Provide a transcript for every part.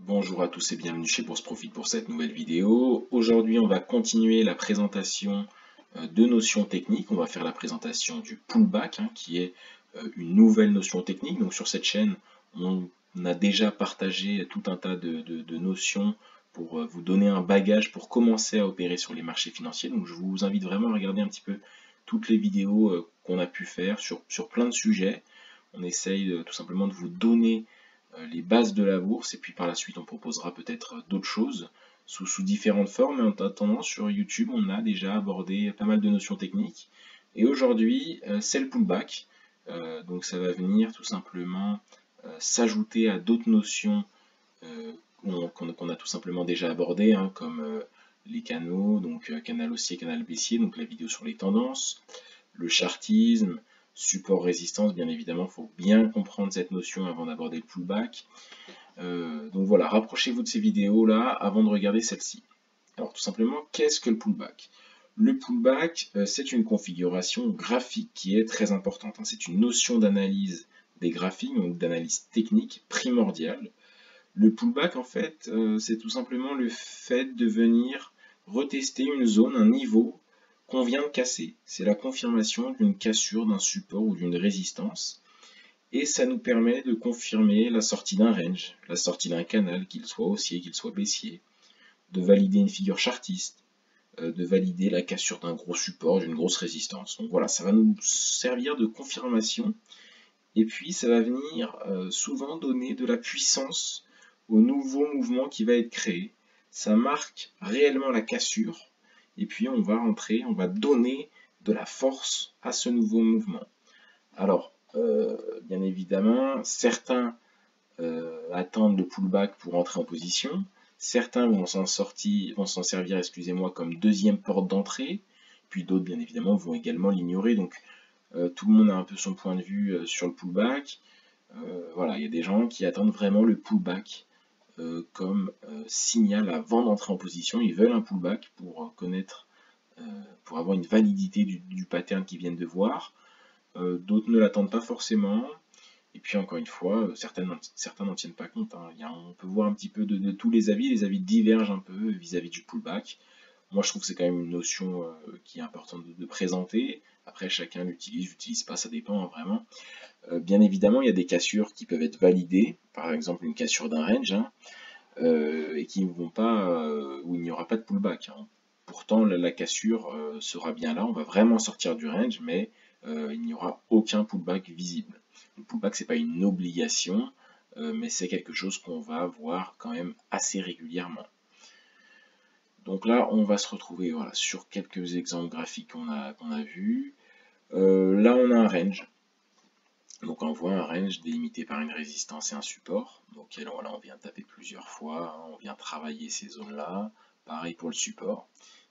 Bonjour à tous et bienvenue chez Bourse Profit pour cette nouvelle vidéo. Aujourd'hui, on va continuer la présentation de notions techniques. On va faire la présentation du pullback, qui est une nouvelle notion technique. Donc sur cette chaîne, on a déjà partagé tout un tas de notions pour vous donner un bagage pour commencer à opérer sur les marchés financiers. Donc je vous invite vraiment à regarder un petit peu toutes les vidéos qu'on a pu faire sur plein de sujets. On essaye tout simplement de vous donner les bases de la bourse, et puis par la suite on proposera peut-être d'autres choses sous différentes formes. Et en attendant, sur YouTube, on a déjà abordé pas mal de notions techniques. Et aujourd'hui, c'est le pullback. Donc ça va venir tout simplement s'ajouter à d'autres notions qu'on a tout simplement déjà abordées, comme les canaux, donc canal haussier, canal baissier, donc la vidéo sur les tendances, le chartisme, support résistance. Bien évidemment, il faut bien comprendre cette notion avant d'aborder le pullback. Donc voilà, rapprochez-vous de ces vidéos-là avant de regarder celle-ci. Alors tout simplement, qu'est-ce que le pullback? Le pullback, c'est une configuration graphique qui est très importante. C'est une notion d'analyse des graphiques, donc d'analyse technique primordiale. Le pullback, en fait, c'est tout simplement le fait de venir retester une zone, un niveau qu'on vient de casser. C'est la confirmation d'une cassure d'un support ou d'une résistance. Et ça nous permet de confirmer la sortie d'un range, la sortie d'un canal, qu'il soit haussier, qu'il soit baissier, de valider une figure chartiste, de valider la cassure d'un gros support, d'une grosse résistance. Donc voilà, ça va nous servir de confirmation. Et puis ça va venir souvent donner de la puissance au nouveau mouvement qui va être créé. Ça marque réellement la cassure. Et puis on va entrer, on va donner de la force à ce nouveau mouvement. Alors, bien évidemment, certains attendent le pullback pour entrer en position. Certains vont s'en servir, excusez-moi, comme deuxième porte d'entrée. Puis d'autres, bien évidemment, vont également l'ignorer. Donc, tout le monde a un peu son point de vue sur le pullback. Voilà, il y a des gens qui attendent vraiment le pullback comme signal avant d'entrer en position. Ils veulent un pullback pour connaître, pour avoir une validité du pattern qu'ils viennent de voir. D'autres ne l'attendent pas forcément. Et puis encore une fois, certains n'en tiennent pas compte. On peut voir un petit peu de tous les avis divergent un peu vis-à-vis du pullback. Moi je trouve que c'est quand même une notion qui est importante de présenter. Après chacun l'utilise, j'utilise pas, ça dépend vraiment. Bien évidemment, il y a des cassures qui peuvent être validées, par exemple une cassure d'un range, et qui ne vont pas, où il n'y aura pas de pullback. Pourtant la cassure sera bien là, on va vraiment sortir du range, mais il n'y aura aucun pullback visible. Le pullback, c'est pas une obligation, mais c'est quelque chose qu'on va voir quand même assez régulièrement. Donc là, on va se retrouver voilà, sur quelques exemples graphiques qu'on a vus. Là, on a un range. Donc on voit un range délimité par une résistance et un support. Donc voilà, on vient taper plusieurs fois, on vient travailler ces zones-là. Pareil pour le support.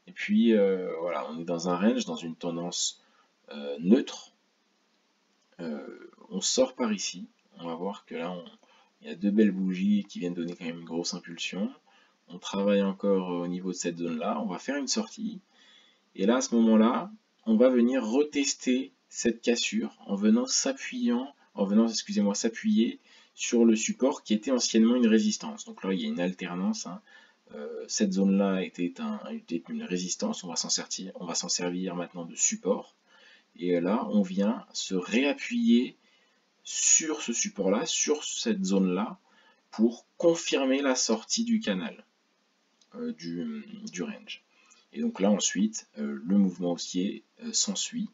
Et puis voilà, on est dans un range, dans une tendance neutre. On sort par ici. On va voir que là, il y a deux belles bougies qui viennent donner quand même une grosse impulsion. On travaille encore au niveau de cette zone-là. On va faire une sortie. Et là, à ce moment-là, on va venir retester cette cassure en venant s'appuyer sur le support qui était anciennement une résistance. Donc là, il y a une alternance. Cette zone-là était une résistance. On va s'en servir maintenant de support. Et là, on vient se réappuyer sur ce support-là, sur cette zone-là, pour confirmer la sortie du canal, du range. Et donc là, ensuite, le mouvement haussier s'ensuit.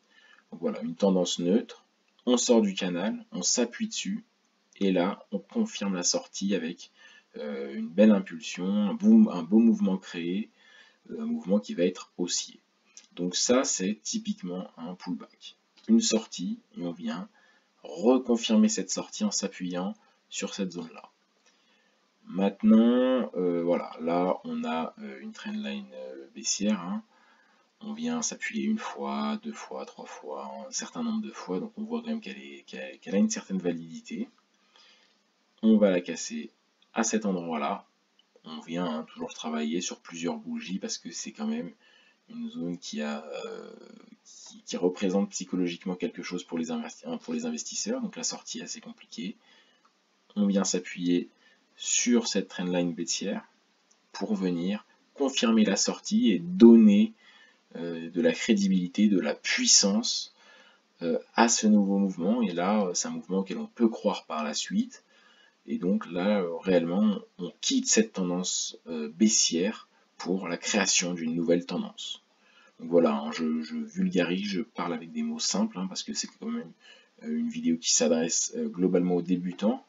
Donc voilà, une tendance neutre, on sort du canal, on s'appuie dessus, et là, on confirme la sortie avec une belle impulsion, un beau mouvement créé, un mouvement qui va être haussier. Donc ça, c'est typiquement un pullback. Une sortie, et on vient reconfirmer cette sortie en s'appuyant sur cette zone-là. Maintenant, voilà, là on a une trendline baissière. On vient s'appuyer une fois, deux fois, trois fois, un certain nombre de fois, donc on voit quand même qu'elle a une certaine validité. On va la casser à cet endroit-là. On vient toujours travailler sur plusieurs bougies parce que c'est quand même une zone qui représente psychologiquement quelque chose pour les investisseurs, donc la sortie est assez compliquée. On vient s'appuyer sur cette trendline baissière pour venir confirmer la sortie et donner de la crédibilité, de la puissance à ce nouveau mouvement. Et là, c'est un mouvement auquel on peut croire par la suite. Et donc là, réellement, on quitte cette tendance baissière pour la création d'une nouvelle tendance. Donc voilà, hein, je vulgarise, je parle avec des mots simples, hein, parce que c'est quand même une vidéo qui s'adresse globalement aux débutants.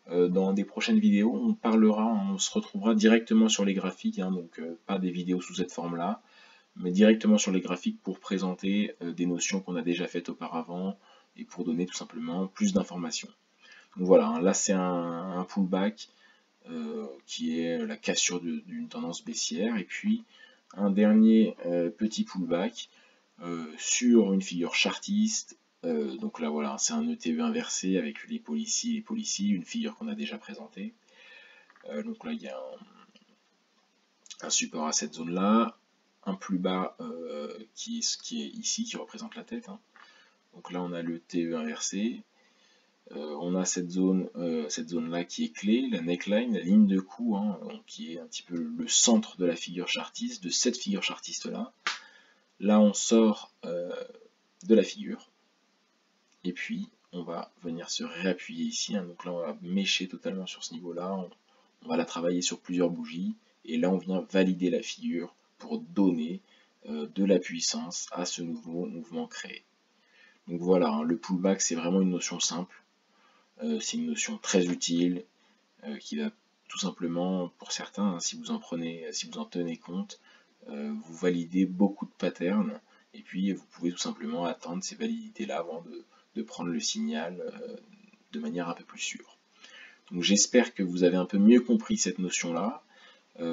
Dans des prochaines vidéos, on se retrouvera directement sur les graphiques, hein, donc pas des vidéos sous cette forme-là, mais directement sur les graphiques pour présenter des notions qu'on a déjà faites auparavant et pour donner tout simplement plus d'informations. Donc voilà, hein, là c'est un pullback qui est la cassure d'une tendance baissière, et puis un dernier petit pullback sur une figure chartiste. Donc là voilà, c'est un ETE inversé avec les pôles ici, une figure qu'on a déjà présentée. Donc là il y a un support à cette zone là, un plus bas qui est ici, qui représente la tête, hein. Donc là on a le TE inversé, on a cette zone là qui est clé, la neckline, la ligne de cou, hein, qui est un petit peu le centre de la figure chartiste, de cette figure chartiste là. Là on sort de la figure, et puis on va venir se réappuyer ici, hein. Donc là on va mécher totalement sur ce niveau là, on va la travailler sur plusieurs bougies, et là on vient valider la figure pour donner de la puissance à ce nouveau mouvement créé. Donc voilà, hein, le pullback c'est vraiment une notion simple, c'est une notion très utile qui va tout simplement, pour certains, hein, si vous en tenez compte, vous validez beaucoup de patterns, et puis vous pouvez tout simplement attendre ces validités là avant de prendre le signal de manière un peu plus sûre. Donc j'espère que vous avez un peu mieux compris cette notion-là.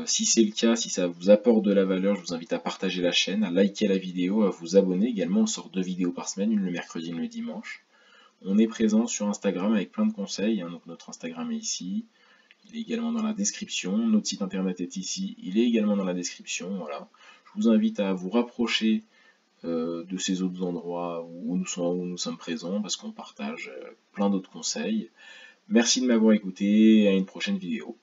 Si c'est le cas, si ça vous apporte de la valeur, je vous invite à partager la chaîne, à liker la vidéo, à vous abonner également. On sort 2 vidéos par semaine, une le mercredi et une le dimanche. On est présent sur Instagram avec plein de conseils, hein, donc notre Instagram est ici, il est également dans la description, notre site internet est ici, il est également dans la description, voilà. Je vous invite à vous rapprocher de ces autres endroits où nous sommes présents, parce qu'on partage plein d'autres conseils. Merci de m'avoir écouté, à une prochaine vidéo.